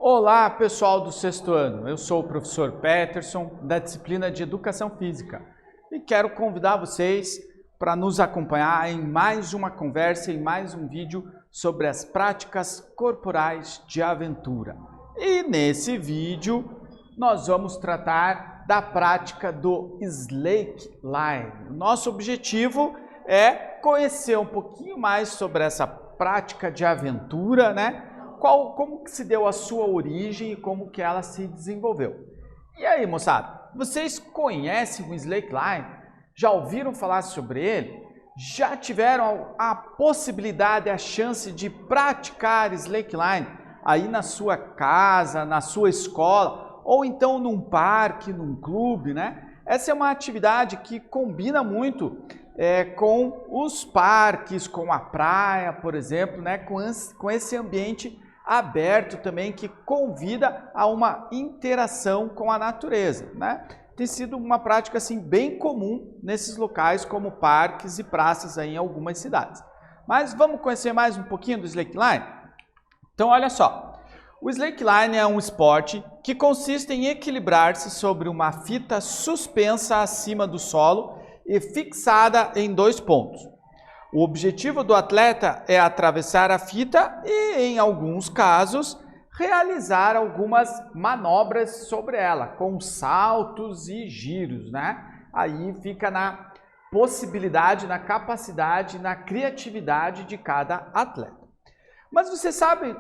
Olá, pessoal do sexto ano. Eu sou o professor Peterson, da disciplina de Educação Física, e quero convidar vocês para nos acompanhar em mais uma conversa, em mais um vídeo sobre as práticas corporais de aventura. E nesse vídeo nós vamos tratar da prática do slackline. O nosso objetivo é conhecer um pouquinho mais sobre essa prática de aventura, né? Como que se deu a sua origem e como que ela se desenvolveu. E aí, moçada, vocês conhecem o slackline? Já ouviram falar sobre ele? Já tiveram a possibilidade, a chance de praticar slackline aí na sua casa, na sua escola, ou então num parque, num clube, né? Essa é uma atividade que combina muito com os parques, com a praia, por exemplo, né? Com esse ambiente aberto também, que convida a uma interação com a natureza, né? Tem sido uma prática assim bem comum nesses locais como parques e praças aí em algumas cidades. Mas vamos conhecer mais um pouquinho do slackline? Então olha só, o slackline é um esporte que consiste em equilibrar-se sobre uma fita suspensa acima do solo e fixada em dois pontos. O objetivo do atleta é atravessar a fita e, em alguns casos, realizar algumas manobras sobre ela, com saltos e giros, né? Aí fica na possibilidade, na capacidade, na criatividade de cada atleta. Mas você sabe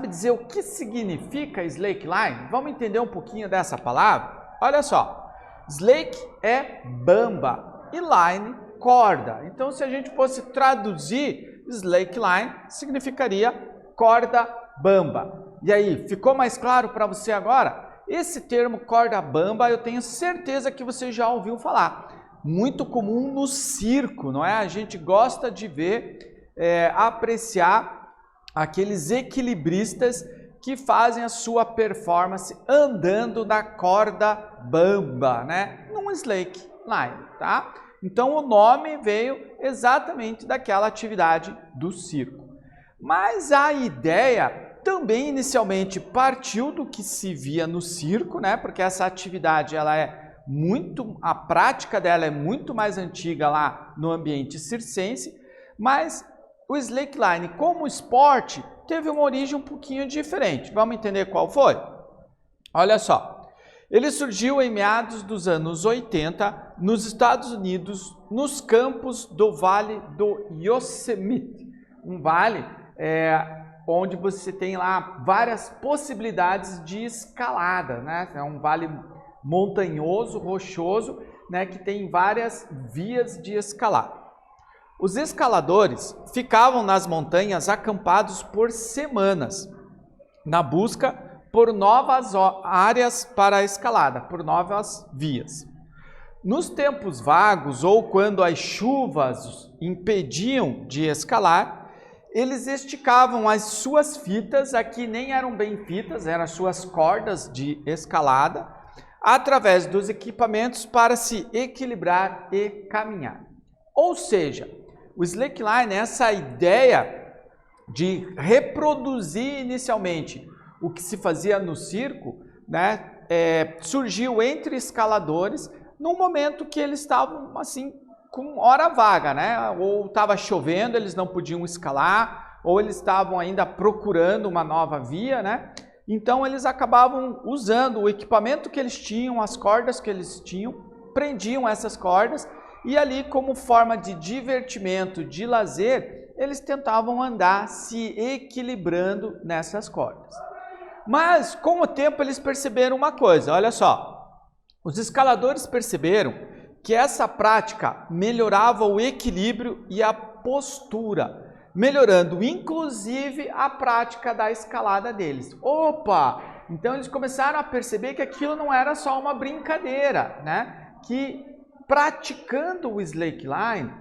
dizer o que significa slackline? Vamos entender um pouquinho dessa palavra? Olha só, slack é bamba e line corda. Então, se a gente fosse traduzir slackline, significaria corda bamba. E aí, ficou mais claro para você agora? Esse termo corda bamba, eu tenho certeza que você já ouviu falar. Muito comum no circo, não é? A gente gosta de ver, apreciar aqueles equilibristas que fazem a sua performance andando na corda bamba, né? Num slackline, tá? Então o nome veio exatamente daquela atividade do circo. Mas a ideia também inicialmente partiu do que se via no circo, né? Porque essa atividade a prática dela é muito mais antiga lá no ambiente circense, mas o slackline como esporte teve uma origem um pouquinho diferente. Vamos entender qual foi? Olha só. Ele surgiu em meados dos anos 80 nos Estados Unidos, nos campos do Vale do Yosemite. Um vale onde você tem lá várias possibilidades de escalada, né? É um vale montanhoso, rochoso, né? Que tem várias vias de escalada. Os escaladores ficavam nas montanhas acampados por semanas, na busca por novas áreas para a escalada, por novas vias. Nos tempos vagos ou quando as chuvas impediam de escalar, eles esticavam as suas fitas, aqui nem eram bem fitas, eram as suas cordas de escalada, através dos equipamentos para se equilibrar e caminhar. Ou seja, o slackline, essa ideia de reproduzir inicialmente o que se fazia no circo, né, surgiu entre escaladores num momento que eles estavam assim com hora vaga, né? Ou estava chovendo, eles não podiam escalar, ou eles estavam ainda procurando uma nova via, né? Então eles acabavam usando o equipamento que eles tinham, as cordas que eles tinham, prendiam essas cordas e ali como forma de divertimento, de lazer, eles tentavam andar se equilibrando nessas cordas. Mas, com o tempo, eles perceberam uma coisa, olha só. Os escaladores perceberam que essa prática melhorava o equilíbrio e a postura, melhorando inclusive a prática da escalada deles. Opa! Então eles começaram a perceber que aquilo não era só uma brincadeira, né? Que praticando o slackline,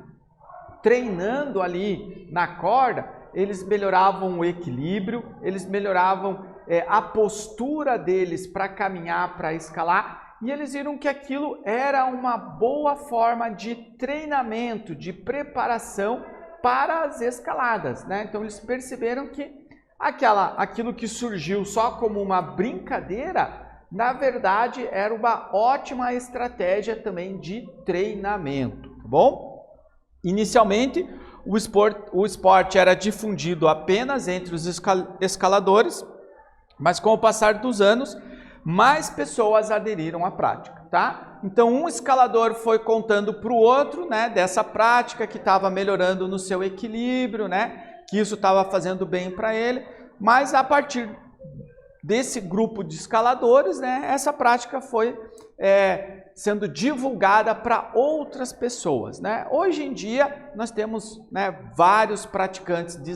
treinando ali na corda, eles melhoravam o equilíbrio, eles melhoravam a postura deles para caminhar, para escalar, e eles viram que aquilo era uma boa forma de treinamento, de preparação para as escaladas, né? Então eles perceberam que aquilo que surgiu só como uma brincadeira, na verdade era uma ótima estratégia também de treinamento, tá bom? Inicialmente, o esporte era difundido apenas entre os escaladores, mas com o passar dos anos, mais pessoas aderiram à prática, tá? Então, um escalador foi contando para o outro, né, dessa prática que estava melhorando no seu equilíbrio, né, que isso estava fazendo bem para ele, mas a partir desse grupo de escaladores, né, essa prática foi sendo divulgada para outras pessoas, né? Hoje em dia, nós temos, né, vários praticantes de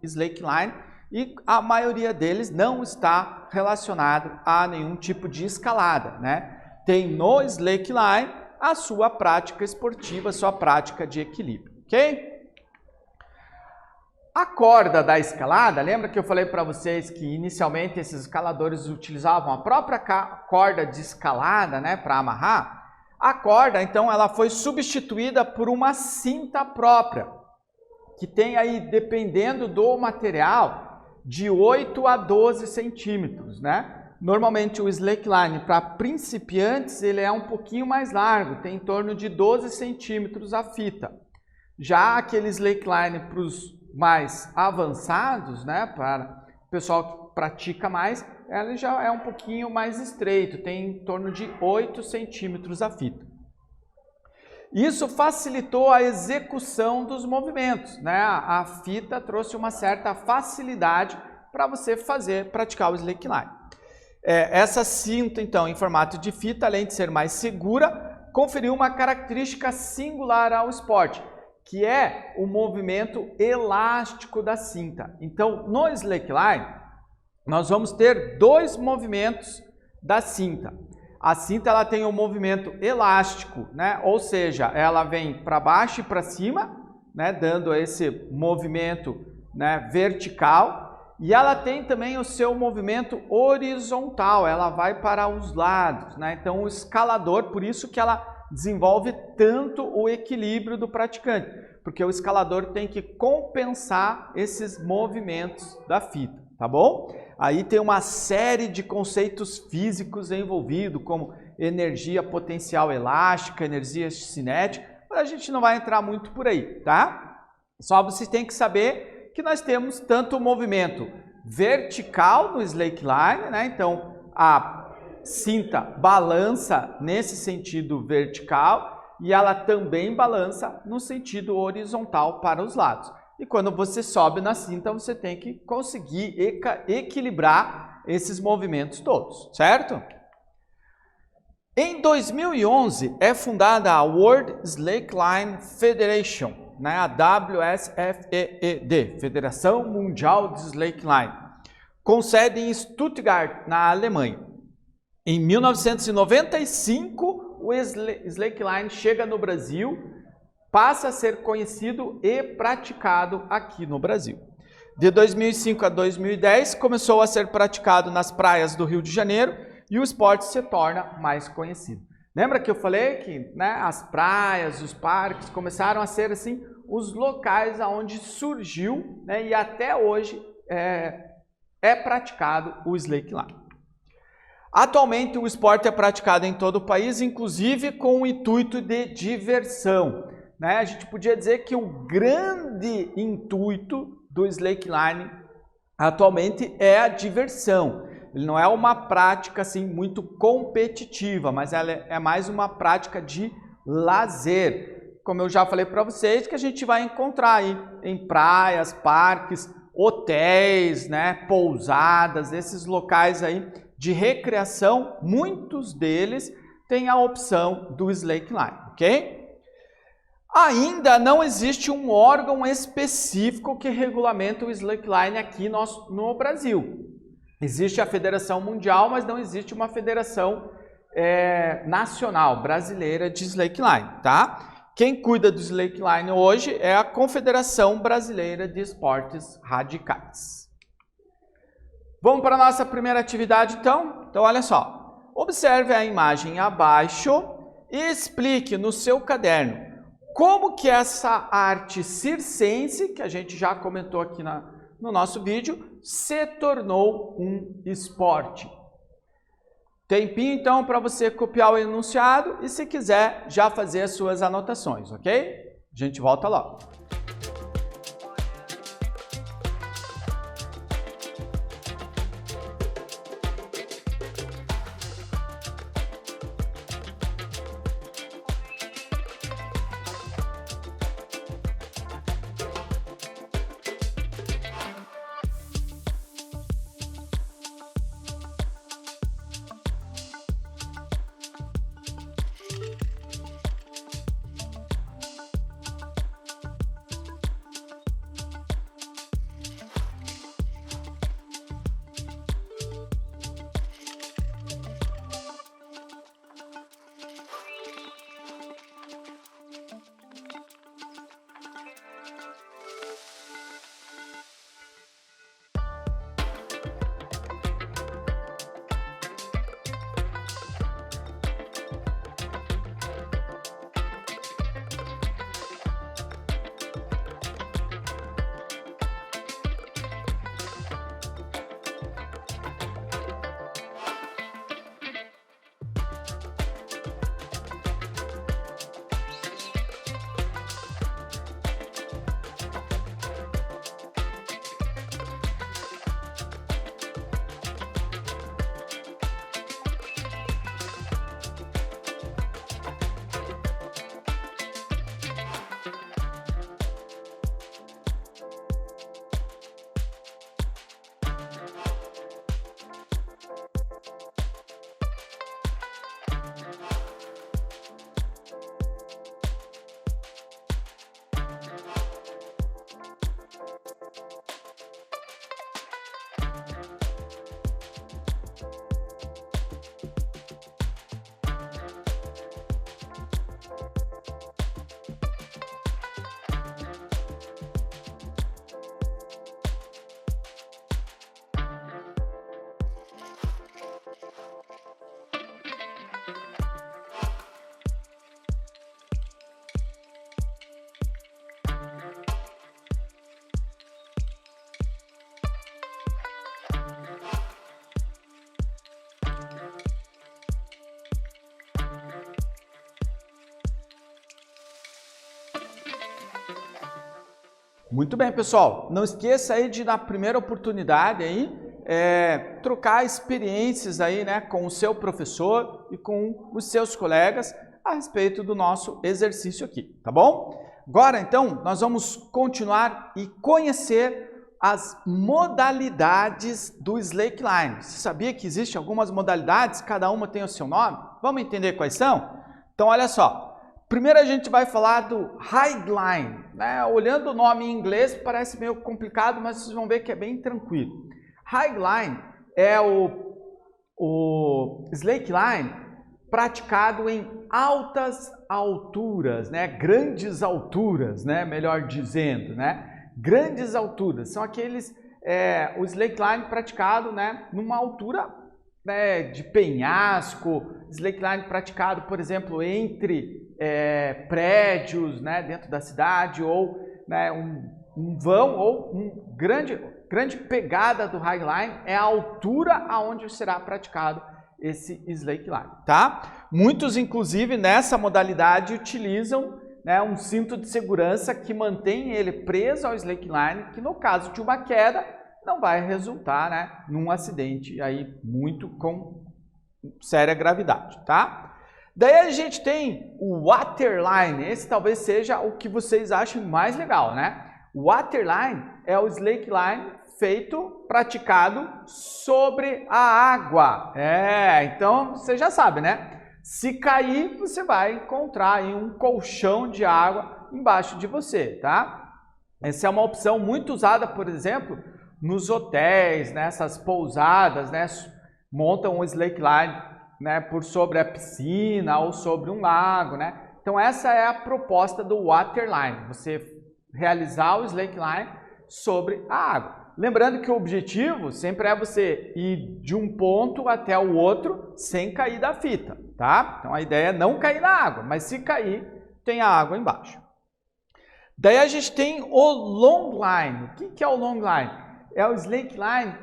slackline e a maioria deles não está relacionado a nenhum tipo de escalada, né? Tem no slackline a sua prática esportiva, a sua prática de equilíbrio, ok? A corda da escalada, lembra que eu falei para vocês que inicialmente esses escaladores utilizavam a própria corda de escalada, né, para amarrar? A corda, então, ela foi substituída por uma cinta própria, que tem aí, dependendo do material, de 8 a 12 centímetros, né? Normalmente o slackline para principiantes ele é um pouquinho mais largo, tem em torno de 12 centímetros a fita. Já aquele slackline para os mais avançados, né, para o pessoal que pratica mais, ela já é um pouquinho mais estreito, tem em torno de 8 centímetros a fita. Isso facilitou a execução dos movimentos, né? A fita trouxe uma certa facilidade para você praticar o slackline. Essa cinta, então, em formato de fita, além de ser mais segura, conferiu uma característica singular ao esporte, que é o movimento elástico da cinta. Então, no slackline, nós vamos ter dois movimentos da cinta. A cinta ela tem um movimento elástico, né? Ou seja, ela vem para baixo e para cima, né? Dando esse movimento, né, vertical. E ela tem também o seu movimento horizontal, ela vai para os lados, né? Então, o escalador, por isso que ela desenvolve tanto o equilíbrio do praticante, porque o escalador tem que compensar esses movimentos da fita, tá bom? Aí tem uma série de conceitos físicos envolvidos, como energia potencial elástica, energia cinética, mas a gente não vai entrar muito por aí, tá? Só você tem que saber que nós temos tanto o movimento vertical no slackline, né? Então, a cinta balança nesse sentido vertical e ela também balança no sentido horizontal para os lados. E quando você sobe na cinta, você tem que conseguir equilibrar esses movimentos todos, certo? Em 2011, é fundada a World Slackline Federation, né? A WSFED, Federação Mundial de Slackline, com sede em Stuttgart, na Alemanha. Em 1995, o slackline chega no Brasil, passa a ser conhecido e praticado aqui no Brasil. De 2005 a 2010, começou a ser praticado nas praias do Rio de Janeiro e o esporte se torna mais conhecido. Lembra que eu falei que, né, as praias, os parques começaram a ser assim os locais onde surgiu, né, e até hoje é praticado o slackline. Atualmente, o esporte é praticado em todo o país, inclusive com o intuito de diversão, né? A gente podia dizer que o grande intuito do slackline atualmente é a diversão. Ele não é uma prática assim, muito competitiva, mas ela é mais uma prática de lazer. Como eu já falei para vocês, que a gente vai encontrar aí em praias, parques, hotéis, né, pousadas, esses locais aí de recreação, muitos deles têm a opção do slackline, ok? Ainda não existe um órgão específico que regulamenta o slackline aqui no Brasil. Existe a Federação Mundial, mas não existe uma federação nacional brasileira de slackline, tá? Quem cuida do slackline hoje é a Confederação Brasileira de Esportes Radicais. Vamos para a nossa primeira atividade, então? Então, olha só. Observe a imagem abaixo e explique no seu caderno como que essa arte circense, que a gente já comentou aqui no nosso vídeo, se tornou um esporte. Tempinho então para você copiar o enunciado e, se quiser, já fazer as suas anotações, ok? A gente volta logo. Muito bem, pessoal. Não esqueça aí de, na primeira oportunidade aí, trocar experiências aí, né, com o seu professor e com os seus colegas a respeito do nosso exercício aqui, tá bom? Agora, então, nós vamos continuar e conhecer as modalidades do slackline. Você sabia que existem algumas modalidades, cada uma tem o seu nome? Vamos entender quais são? Então, olha só. Primeiro a gente vai falar do highline, né? Olhando o nome em inglês parece meio complicado, mas vocês vão ver que é bem tranquilo. Highline é o slackline praticado em altas alturas, né? Grandes alturas, né? Melhor dizendo, né? Grandes alturas são aqueles, o slackline praticado, né? Numa altura, né, de penhasco, slackline praticado, por exemplo, entre prédios, né, dentro da cidade, ou, né, um vão, ou grande pegada do highline é a altura aonde será praticado esse slackline, tá? Muitos, inclusive, nessa modalidade utilizam, né, um cinto de segurança que mantém ele preso ao slackline, que no caso de uma queda não vai resultar, né, num acidente aí muito com séria gravidade, tá? Daí a gente tem o waterline. Esse talvez seja o que vocês achem mais legal, né? O waterline é o slackline praticado sobre a água. Então você já sabe, né? Se cair, você vai encontrar aí um colchão de água embaixo de você, tá? Essa é uma opção muito usada, por exemplo, nos hotéis, nessas pousadas, né? Montam um slackline, né, por sobre a piscina ou sobre um lago, né? Então essa é a proposta do waterline, você realizar o slackline sobre a água. Lembrando que o objetivo sempre é você ir de um ponto até o outro sem cair da fita, tá? Então a ideia é não cair na água, mas se cair, tem a água embaixo. Daí a gente tem o long line. O que é o long line? é o slackline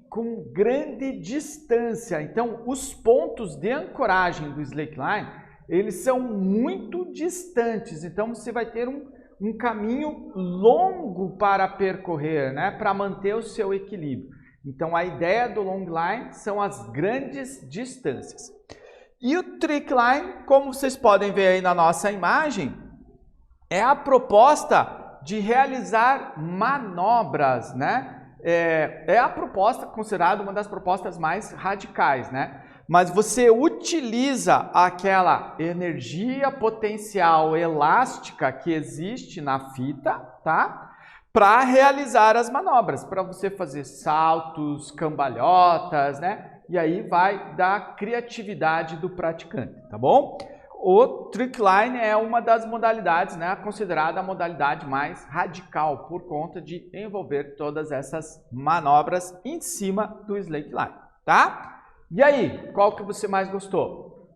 com grande distância. Então, os pontos de ancoragem do slackline, eles são muito distantes. Então, você vai ter um caminho longo para percorrer, né? Para manter o seu equilíbrio. Então, a ideia do long line são as grandes distâncias. E o trick line, como vocês podem ver aí na nossa imagem, é a proposta de realizar manobras, né? É a proposta considerada uma das propostas mais radicais, né? Mas você utiliza aquela energia potencial elástica que existe na fita, tá? Para realizar as manobras, para você fazer saltos, cambalhotas, né? E aí vai da criatividade do praticante, tá bom? O trick line é uma das modalidades, né, considerada a modalidade mais radical, por conta de envolver todas essas manobras em cima do slackline, tá? E aí, qual que você mais gostou?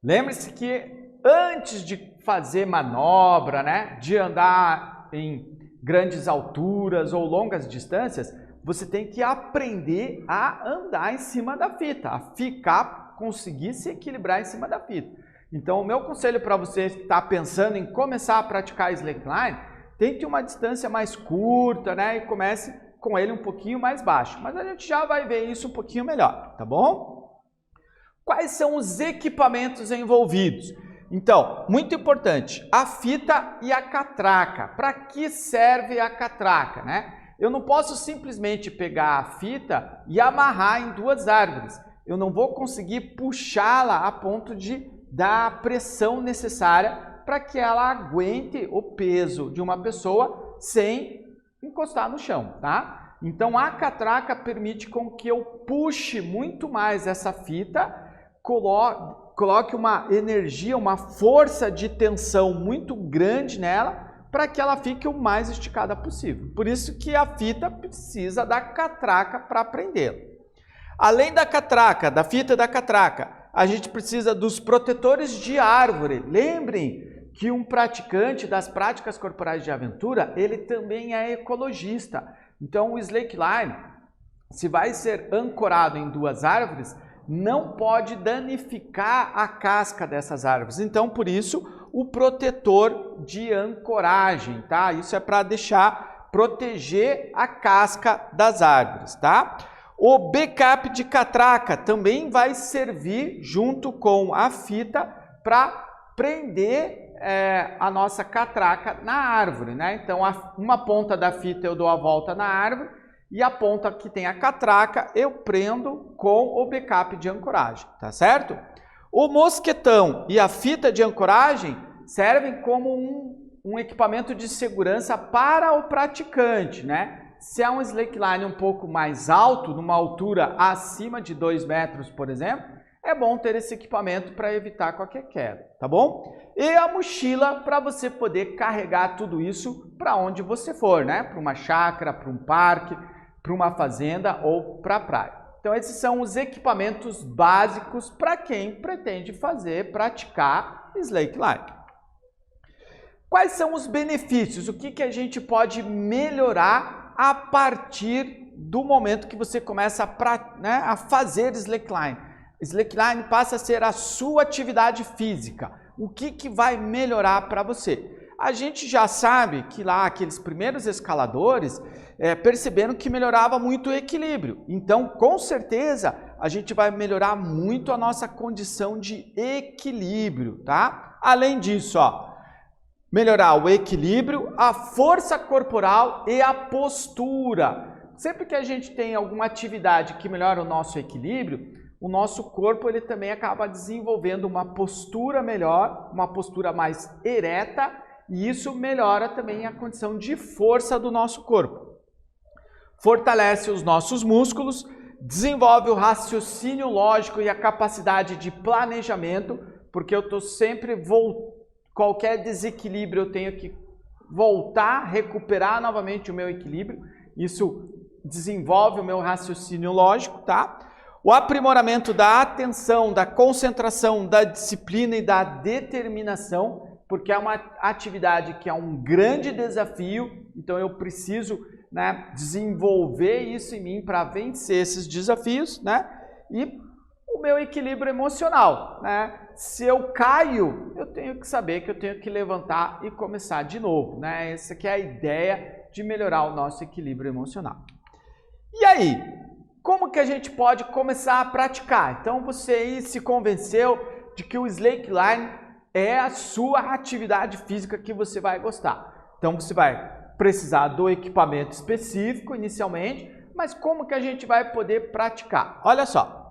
Lembre-se que antes de fazer manobra, né, de andar em grandes alturas ou longas distâncias, você tem que aprender a andar em cima da fita, a conseguir se equilibrar em cima da fita. Então, o meu conselho para você que está pensando em começar a praticar slackline, tente uma distância mais curta, né, e comece com ele um pouquinho mais baixo. Mas a gente já vai ver isso um pouquinho melhor, tá bom? Quais são os equipamentos envolvidos? Então, muito importante, a fita e a catraca. Para que serve a catraca, né? Eu não posso simplesmente pegar a fita e amarrar em duas árvores. Eu não vou conseguir puxá-la a ponto de dar a pressão necessária para que ela aguente o peso de uma pessoa sem encostar no chão, tá? Então, a catraca permite com que eu puxe muito mais essa fita, coloque uma energia, uma força de tensão muito grande nela, para que ela fique o mais esticada possível. Por isso que a fita precisa da catraca para prendê-la. Além da catraca, da fita da catraca, a gente precisa dos protetores de árvore. Lembrem que um praticante das práticas corporais de aventura, ele também é ecologista. Então, o slackline, se vai ser ancorado em duas árvores, não pode danificar a casca dessas árvores. Então, por isso, o protetor de ancoragem, tá? Isso é para proteger a casca das árvores, tá? O backup de catraca também vai servir junto com a fita para prender a nossa catraca na árvore, né? Então, uma ponta da fita eu dou a volta na árvore e a ponta que tem a catraca eu prendo com o backup de ancoragem, tá certo? O mosquetão e a fita de ancoragem servem como um equipamento de segurança para o praticante, né? Se é um slackline um pouco mais alto, numa altura acima de 2 metros, por exemplo, é bom ter esse equipamento para evitar qualquer queda, tá bom? E a mochila para você poder carregar tudo isso para onde você for, né? Para uma chácara, para um parque, para uma fazenda ou para a praia. Então, esses são os equipamentos básicos para quem pretende praticar slackline. Quais são os benefícios? O que a gente pode melhorar a partir do momento que você começa a fazer slackline? Slackline passa a ser a sua atividade física. O que vai melhorar para você? A gente já sabe que lá aqueles primeiros escaladores perceberam que melhorava muito o equilíbrio. Então, com certeza, a gente vai melhorar muito a nossa condição de equilíbrio, tá? Além disso, melhorar o equilíbrio, a força corporal e a postura. Sempre que a gente tem alguma atividade que melhora o nosso equilíbrio, o nosso corpo ele também acaba desenvolvendo uma postura melhor, uma postura mais ereta, e isso melhora também a condição de força do nosso corpo. Fortalece os nossos músculos, desenvolve o raciocínio lógico e a capacidade de planejamento, porque eu estou sempre qualquer desequilíbrio eu tenho que voltar, recuperar novamente o meu equilíbrio. Isso desenvolve o meu raciocínio lógico, tá? O aprimoramento da atenção, da concentração, da disciplina e da determinação, porque é uma atividade que é um grande desafio, então eu preciso né, desenvolver isso em mim para vencer esses desafios, né, e o meu equilíbrio emocional, né? Se eu caio, eu tenho que saber que eu tenho que levantar e começar de novo, né? Essa aqui é a ideia de melhorar o nosso equilíbrio emocional. E aí, como que a gente pode começar a praticar? Então você aí se convenceu de que o slackline é a sua atividade física que você vai gostar. Então você vai precisar do equipamento específico inicialmente, mas como que a gente vai poder praticar? Olha só.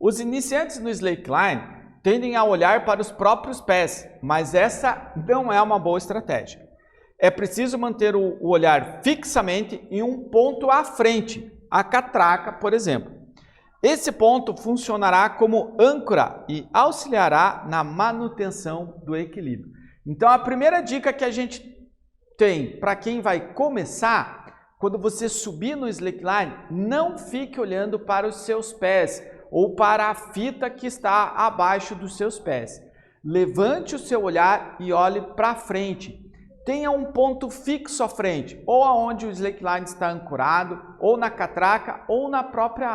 Os iniciantes no slackline tendem a olhar para os próprios pés, mas essa não é uma boa estratégia. É preciso manter o olhar fixamente em um ponto à frente, a catraca, por exemplo. Esse ponto funcionará como âncora e auxiliará na manutenção do equilíbrio. Então, a primeira dica que a gente tem para quem vai começar, quando você subir no slackline, não fique olhando para os seus pés, ou para a fita que está abaixo dos seus pés. Levante o seu olhar e olhe para frente. Tenha um ponto fixo à frente, ou aonde o slackline está ancorado, ou na catraca, ou na própria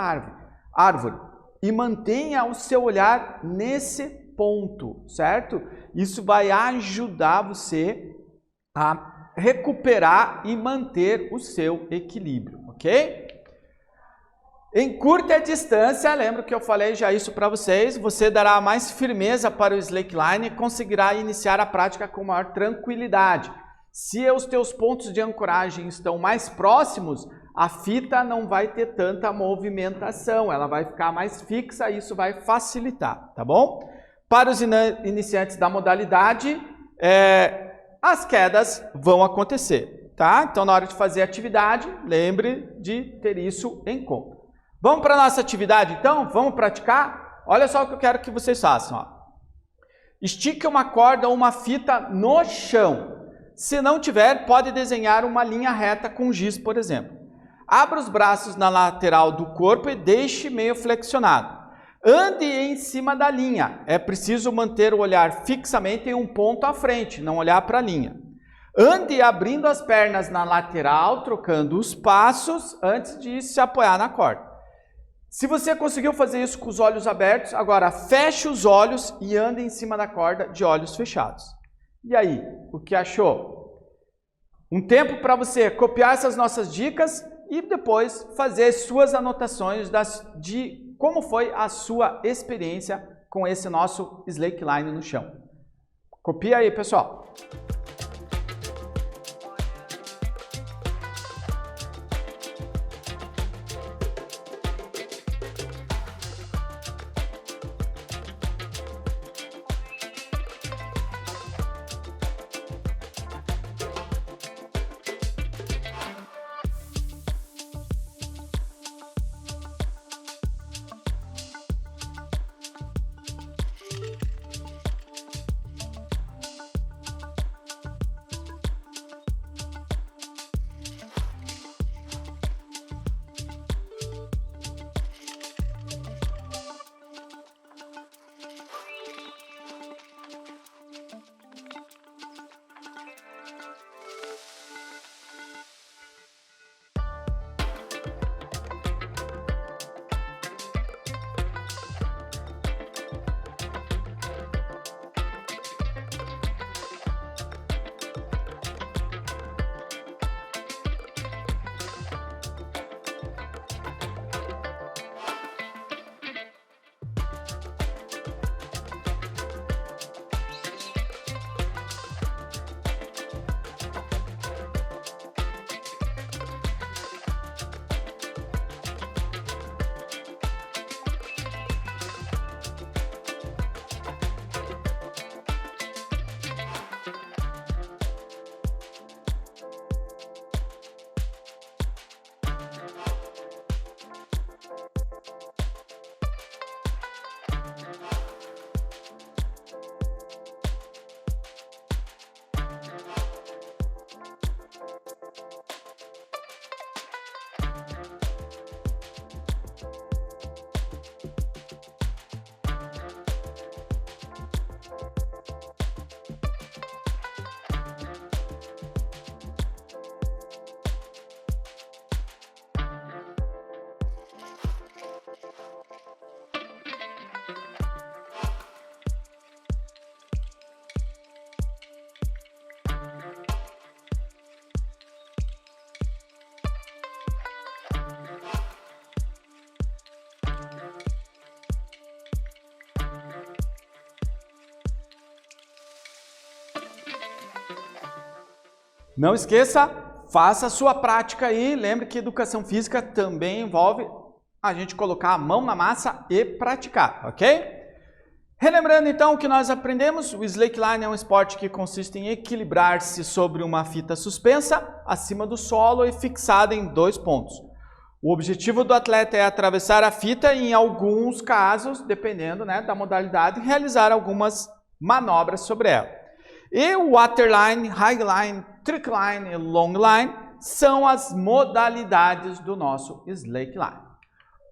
árvore. E mantenha o seu olhar nesse ponto, certo? Isso vai ajudar você a recuperar e manter o seu equilíbrio, ok? Em curta distância, lembro que eu falei já isso para vocês, você dará mais firmeza para o slackline e conseguirá iniciar a prática com maior tranquilidade. Se os teus pontos de ancoragem estão mais próximos, a fita não vai ter tanta movimentação, ela vai ficar mais fixa e isso vai facilitar, tá bom? Para os iniciantes da modalidade, as quedas vão acontecer, tá? Então, na hora de fazer a atividade, lembre de ter isso em conta. Vamos para a nossa atividade, então? Vamos praticar? Olha só o que eu quero que vocês façam. Ó. Estique uma corda ou uma fita no chão. Se não tiver, pode desenhar uma linha reta com giz, por exemplo. Abra os braços na lateral do corpo e deixe meio flexionado. Ande em cima da linha. É preciso manter o olhar fixamente em um ponto à frente, não olhar para a linha. Ande abrindo as pernas na lateral, trocando os passos antes de se apoiar na corda. Se você conseguiu fazer isso com os olhos abertos, agora feche os olhos e ande em cima da corda de olhos fechados. E aí, o que achou? Um tempo para você copiar essas nossas dicas e depois fazer suas anotações de como foi a sua experiência com esse nosso slackline no chão. Copia aí, pessoal! Não esqueça, faça a sua prática aí. Lembre que educação física também envolve a gente colocar a mão na massa e praticar, ok? Relembrando então o que nós aprendemos, o slackline é um esporte que consiste em equilibrar-se sobre uma fita suspensa acima do solo e fixada em 2 pontos. O objetivo do atleta é atravessar a fita e, em alguns casos, dependendo, né, da modalidade, realizar algumas manobras sobre ela. E o waterline, highline, trickline e longline são as modalidades do nosso slackline.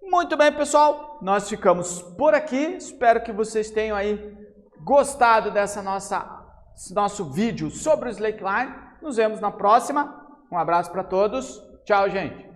Muito bem, pessoal, nós ficamos por aqui. Espero que vocês tenham aí gostado dessa nosso vídeo sobre o slackline. Nos vemos na próxima. Um abraço para todos. Tchau, gente.